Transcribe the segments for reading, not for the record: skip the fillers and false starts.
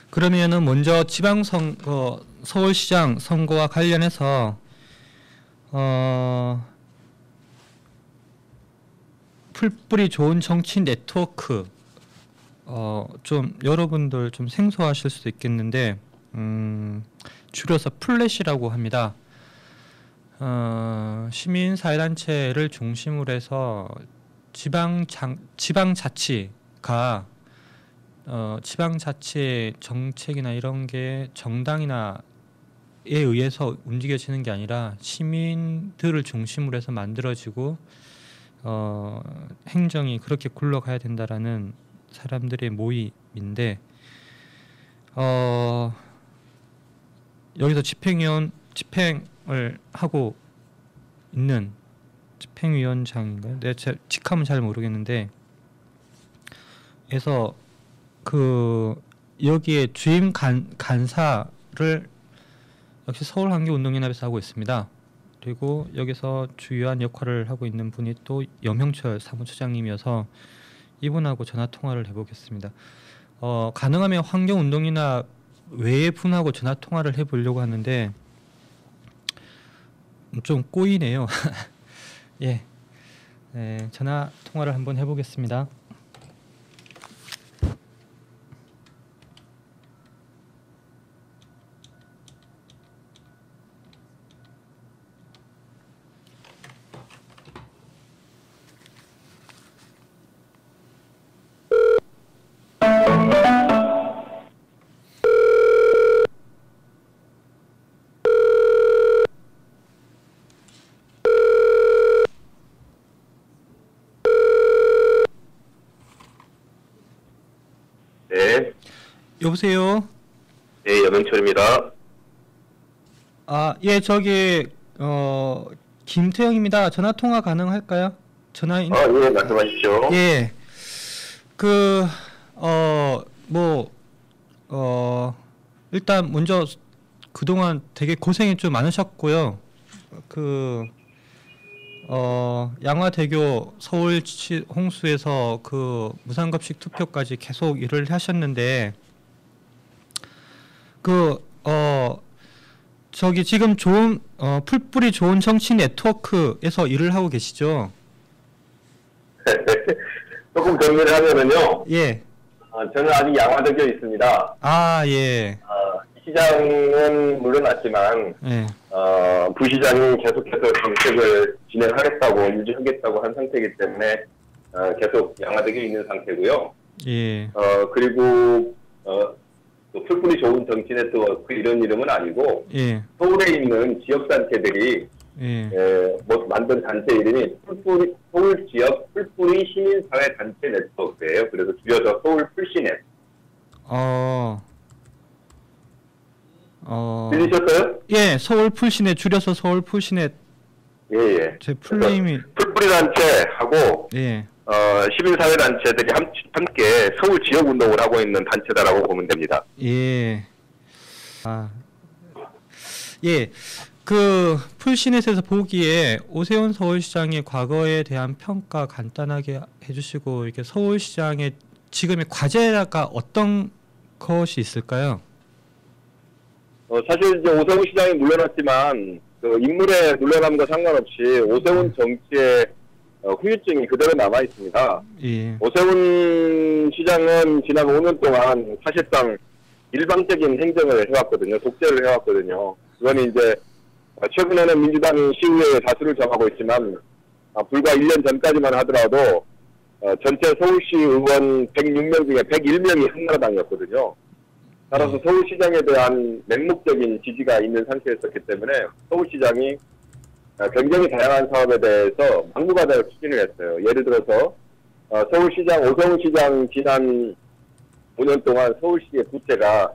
그러면은 먼저 지방선거, 서울시장 선거와 관련해서 풀뿌리 좋은 정치 네트워크, 좀 여러분들 좀 생소하실 수도 있겠는데 줄여서 플랫이라고 합니다. 시민사회단체를 중심으로 해서 지방자치가 지방자치의 정책이나 이런 게 정당이나에 의해서 움직여지는 게 아니라 시민들을 중심으로 해서 만들어지고 행정이 그렇게 굴러가야 된다라는 사람들의 모임인데 여기서 집행을 하고 있는 집행위원장인가요? 네, 제 직함은 잘 모르겠는데 그래서 여기에 주임 간사를 역시 서울환경운동연합에서 하고 있습니다. 그리고 여기서 주요한 역할을 하고 있는 분이 또 염형철 사무처장님이어서 이분하고 전화 통화를 해보겠습니다. 가능하면 환경운동연합 외의 분하고 전화 통화를 해보려고 하는데 좀 꼬이네요. 예, 전화 통화를 한번 해보겠습니다. 네. 여보세요? 네, 염영철입니다. 예, 저기 김태형입니다. 전화 통화 가능할까요? 예, 말씀하십시오. 예. 일단 먼저 그동안 되게 고생이 좀 많으셨고요. 양화대교 서울시 홍수에서 무상급식 투표까지 계속 일을 하셨는데 저기 지금 좋은 풀뿌리 좋은 정치 네트워크에서 일을 하고 계시죠? 조금 정리를 하면은요. 예. 저는 아직 양화대교에 있습니다. 예. 시장은 물러났지만, 예. 부시장이 계속해서 정책을 진행하겠다고, 유지하겠다고 한 상태이기 때문에, 계속 양화대교에 있는 상태고요. 예. 그리고, 또 풀뿌리 좋은 정치 네트워크 이런 이름은 아니고, 예. 서울에 있는 지역단체들이, 만든 단체 이름이 서울 지역 풀뿌리 시민사회 단체 네트워크예요. 그래서 줄여서 서울 풀시넷. 들리셨어요? 예, 서울 풀시넷 줄여서 서울 풀시넷. 예. 제 풀네임이 풀뿌리 단체하고 시민사회 단체들이 함께 서울 지역 운동을 하고 있는 단체다라고 보면 됩니다. 예. 예. 풀시넷에서 보기에 오세훈 서울시장의 과거에 대한 평가 간단하게 해주시고 이렇게 서울시장의 지금의 과제가 어떤 것이 있을까요? 사실 이제 오세훈 시장이 물러났지만 인물의 물러남과 상관없이 오세훈 정치의 후유증이 그대로 남아 있습니다. 예. 오세훈 시장은 지난 5년 동안 사실상 일방적인 행정을 해왔거든요. 독재를 해왔거든요. 그건 이제 최근에는 민주당이 시의회에 다수를 점하고 있지만 불과 1년 전까지만 하더라도 전체 서울시 의원 106명 중에 101명이 한나라당이었거든요. 따라서 서울시장에 대한 맹목적인 지지가 있는 상태였었기 때문에 서울시장이 굉장히 다양한 사업에 대해서 막무가내로 추진을 했어요. 예를 들어서 서울시장 오세훈 시장 지난 5년 동안 서울시의 부채가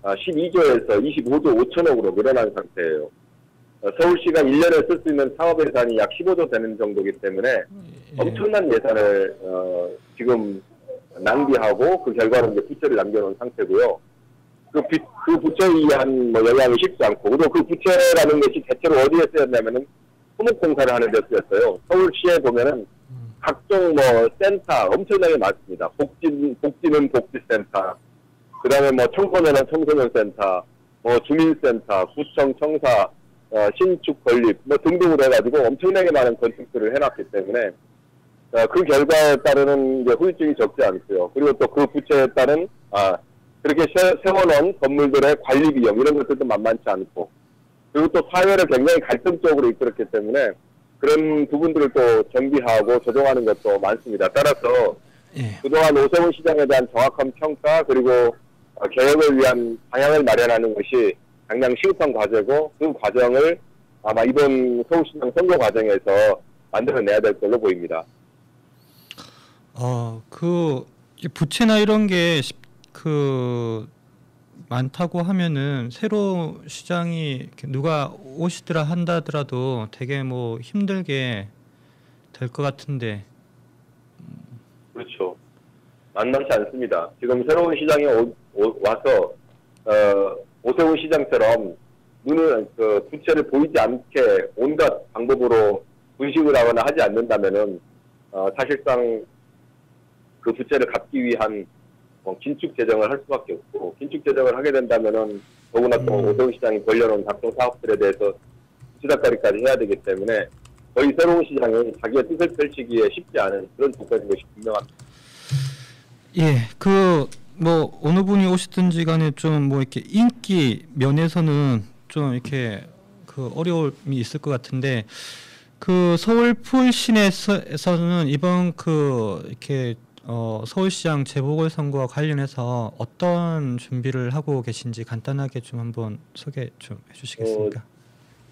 12조에서 25조 5천억으로 늘어난 상태예요. 서울시가 1년에 쓸 수 있는 사업 예산이 약 15조 되는 정도이기 때문에 엄청난 예산을 지금 낭비하고 그 결과로 이제 부채를 남겨놓은 상태고요. 그 부채에 의한 영향이 쉽지 않고, 그리고 그 부채라는 것이 대체로 어디에 쓰였냐면은 토목공사를 하는 데 쓰였어요. 서울시에 보면은 각종 센터 엄청나게 많습니다. 복지는 복지센터, 그다음에 뭐 청소년은 청소년센터, 뭐 주민센터, 구청, 청사, 신축 건립 뭐 등등으로 해가지고 엄청나게 많은 건축들을 해놨기 때문에 그 결과에 따르는 이제 후유증이 적지 않고요. 그리고 또 그 부채에 따른 그렇게 세워놓은 건물들의 관리 비용 이런 것들도 만만치 않고, 그리고 또 사회를 굉장히 갈등적으로 이끌었기 때문에 그런 부분들을 또 정비하고 조정하는 것도 많습니다. 따라서 예. 그동안 오세훈 시장에 대한 정확한 평가 그리고 개혁을 위한 방향을 마련하는 것이 당장 시급한 과제고, 그 과정을 아마 이번 서울시장 선거 과정에서 만들어내야 될 걸로 보입니다. 그 부채나 이런 게 많다고 하면은 새로 시장이 누가 오시더라 한다더라도 되게 뭐 힘들게 될 것 같은데. 그렇죠. 만만치 않습니다. 지금 새로운 시장이 와서 오세훈 시장처럼 부채를 보이지 않게 온갖 방법으로 분식을 하거나 하지 않는다면은 사실상 그 부채를 갚기 위한 긴축 재정을 할 수밖에 없고, 긴축 재정을 하게 된다면은 더구나 또 오세훈 시장이 벌려놓은 각종 사업들에 대해서 수다거리까지 해야 되기 때문에 거의 새로운 시장이 자기의 뜻을 펼치기에 쉽지 않은 그런 조건인 것이 분명합니다. 예, 뭐 어느 분이 오시든지 간에 좀 뭐 이렇게 인기 면에서는 좀 이렇게 어려움이 있을 것 같은데, 서울 풀시내에서는 이번 이렇게 서울시장 재보궐선거와 관련해서 어떤 준비를 하고 계신지 간단하게 좀 한번 소개 좀 해주시겠습니까?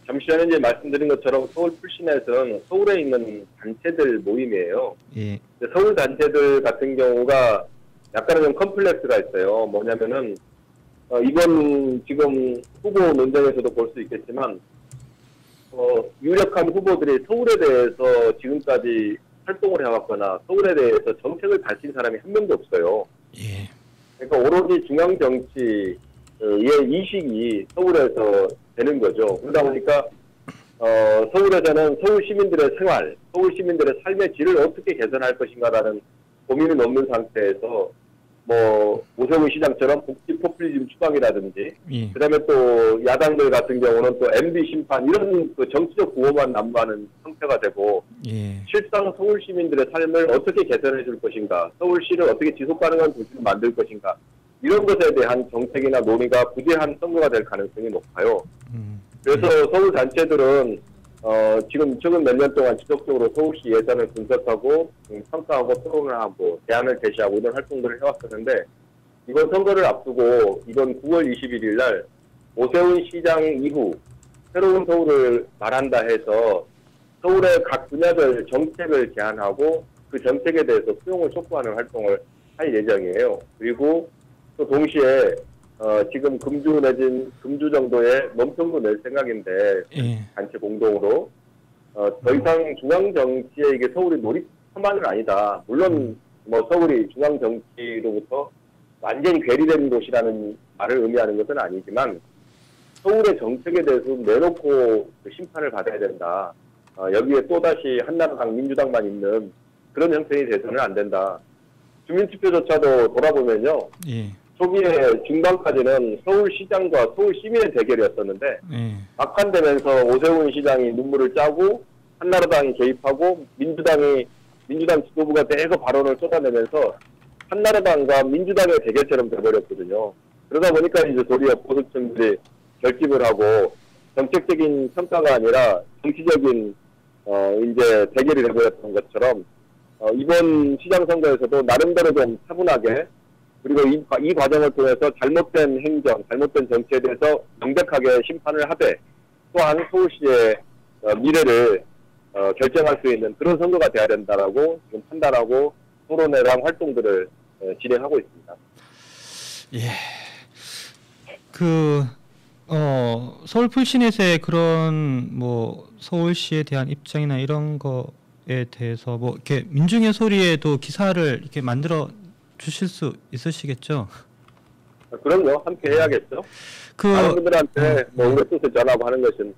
잠시 전에 이제 말씀드린 것처럼 서울 풀시내에서는 서울에 있는 단체들 모임이에요. 예. 서울 단체들 같은 경우가 약간은 좀 컴플렉스가 있어요. 뭐냐면은 이번 지금 후보 논쟁에서도 볼 수 있겠지만 유력한 후보들이 서울에 대해서 지금까지 활동을 해왔거나 서울에 대해서 정책을 밝힌 사람이 한 명도 없어요. 예. 그러니까 오로지 중앙 정치의 이식이 서울에서 되는 거죠. 그러다 보니까 서울에서는 서울 시민들의 생활, 서울 시민들의 삶의 질을 어떻게 개선할 것인가라는 고민은 없는 상태에서 뭐 오세훈 시장처럼 복지 포퓰리즘 추방이라든지, 예. 그다음에 또 야당들 같은 경우는 또 MB 심판 이런 정치적 구호만 남발하는 상태가 되고, 예. 실상 서울 시민들의 삶을 어떻게 개선해 줄 것인가, 서울시를 어떻게 지속 가능한 도시로 만들 것인가, 이런 것에 대한 정책이나 논의가 부재한 선거가 될 가능성이 높아요. 그래서 서울 단체들은 지금 최근 몇 년 동안 지속적으로 서울시 예산을 분석하고 평가하고 토론을 하고 대안을 제시하고 이런 활동들을 해왔었는데, 이번 선거를 앞두고 이번 9월 21일 날 오세훈 시장 이후 새로운 서울을 말한다 해서 서울의 각 분야별 정책을 제안하고 그 정책에 대해서 수용을 촉구하는 활동을 할 예정이에요. 그리고 또 동시에 지금 금주 내진 금주 정도의 논평도 낼 생각인데, 예. 단체 공동으로 더 이상 중앙 정치에 이게 서울이 놀이터만은 아니다. 물론 뭐 서울이 중앙 정치로부터 완전히 괴리된 곳이라는 말을 의미하는 것은 아니지만, 서울의 정책에 대해서 내놓고 심판을 받아야 된다. 여기에 또다시 한나라당, 민주당만 있는 그런 형편이 돼서는 안 된다. 주민투표조차도 돌아보면요. 예. 초기에 중반까지는 서울시장과 서울시민의 대결이었었는데, 예. 막판되면서 오세훈 시장이 눈물을 짜고 한나라당이 개입하고 민주당 지도부가 대거 발언을 쏟아내면서 한나라당과 민주당의 대결처럼 돼버렸거든요. 그러다 보니까 이제 도리어 보수층들이 결집을 하고 정책적인 평가가 아니라 정치적인 이제 대결이 돼버렸던 것처럼 이번 시장 선거에서도 나름대로 좀 차분하게, 그리고 이 과정을 통해서 잘못된 행정, 잘못된 정치에 대해서 명백하게 심판을 하되, 또한 서울시의 미래를 결정할 수 있는 그런 선거가 돼야 된다라고 지금 판단하고 토론회랑 활동들을 진행하고 있습니다. 예. 서울 풀시넷의 그런 뭐 서울시에 대한 입장이나 이런 거에 대해서 뭐 이렇게 민중의 소리에도 기사를 이렇게 만들어 주실 수 있으시겠죠? 그럼요. 함께 해야겠죠. 많은 분들한테 뭐 우리 뜻을 전하고 하는 것은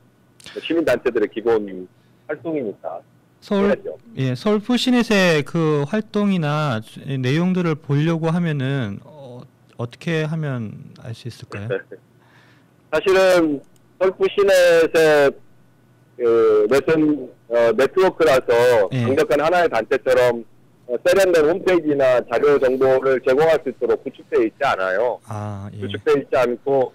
시민단체들의 기본 활동이니까. 서울 풀시넷의 그 활동이나 내용들을 보려고 하면은 어떻게 하면 알 수 있을까요? 사실은 서울 시내에서 그 네트워크라서 예. 강력한 하나의 단체처럼 세련된 홈페이지나 자료 정보를 제공할 수 있도록 구축되어 있지 않아요. 아, 예. 구축되어 있지 않고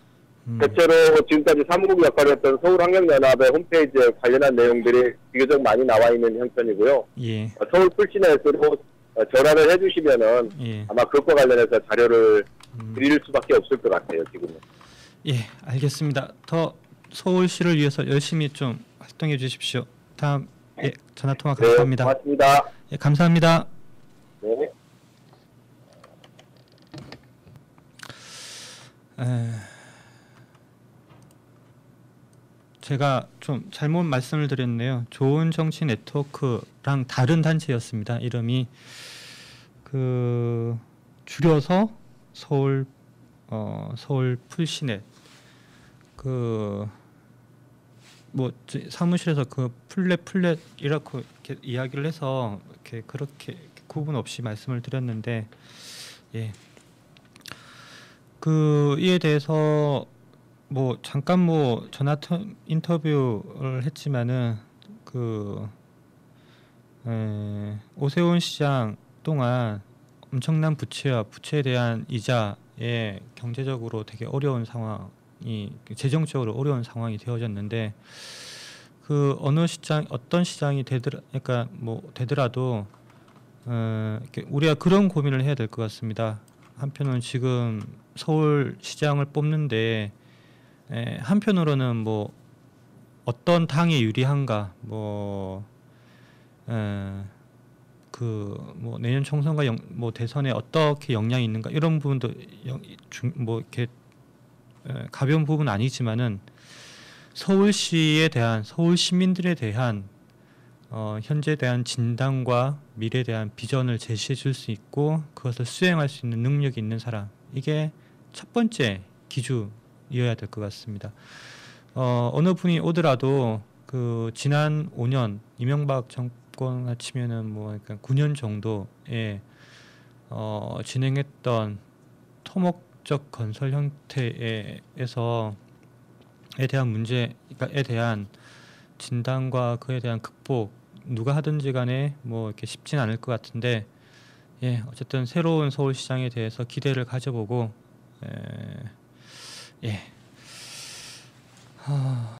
대체로 지금까지 사무국 역할을 했던 서울환경연합의 홈페이지에 관련한 내용들이 비교적 많이 나와 있는 형편이고요. 예. 서울 풀시내에서도 전화를 해주시면은 예. 아마 그것과 관련해서 자료를 드릴 수밖에 없을 것 같아요, 지금은. 예, 알겠습니다. 더 서울시를 위해서 열심히 좀 활동해 주십시오. 다음 예, 전화 통화 감사합니다. 네, 고맙습니다. 예, 감사합니다. 네. 제가 좀 잘못 말씀을 드렸네요. 좋은 정치 네트워크랑 다른 단체였습니다. 이름이 그 줄여서 서울 풀시넷 뭐 사무실에서 그 플랫 이렇게 이야기를 해서 그렇게 구분 없이 말씀을 드렸는데 예. 이에 대해서 뭐 잠깐 뭐 전화 인터뷰를 했지만은 오세훈 시장 동안 엄청난 부채에 대한 이자에 경제적으로 되게 어려운 상황이 재정적으로 어려운 상황이 되어졌는데 어떤 시장이 되더라도 우리가 그런 고민을 해야 될 것 같습니다. 한편으로는 지금 서울 시장을 뽑는데 한편으로는 뭐 어떤 당이 유리한가 뭐 내년 총선과 뭐 대선에 어떻게 영향이 있는가 이런 부분도 뭐 이렇게 가벼운 부분은 아니지만은 서울시에 대한 서울 시민들에 대한 현재에 대한 진단과 미래에 대한 비전을 제시해 줄 수 있고 그것을 수행할 수 있는 능력이 있는 사람 이게 첫 번째 기준이어야 될 것 같습니다. 어느 분이 오더라도 지난 5년 이명박 정권 치면은 뭐 그러니까 9년 정도에 진행했던 토목적 건설 형태에서에 대한 문제에 대한 진단과 그에 대한 극복 누가 하든지 간에 뭐 이렇게 쉽진 않을 것 같은데 예 어쨌든 새로운 서울시장에 대해서 기대를 가져보고 예.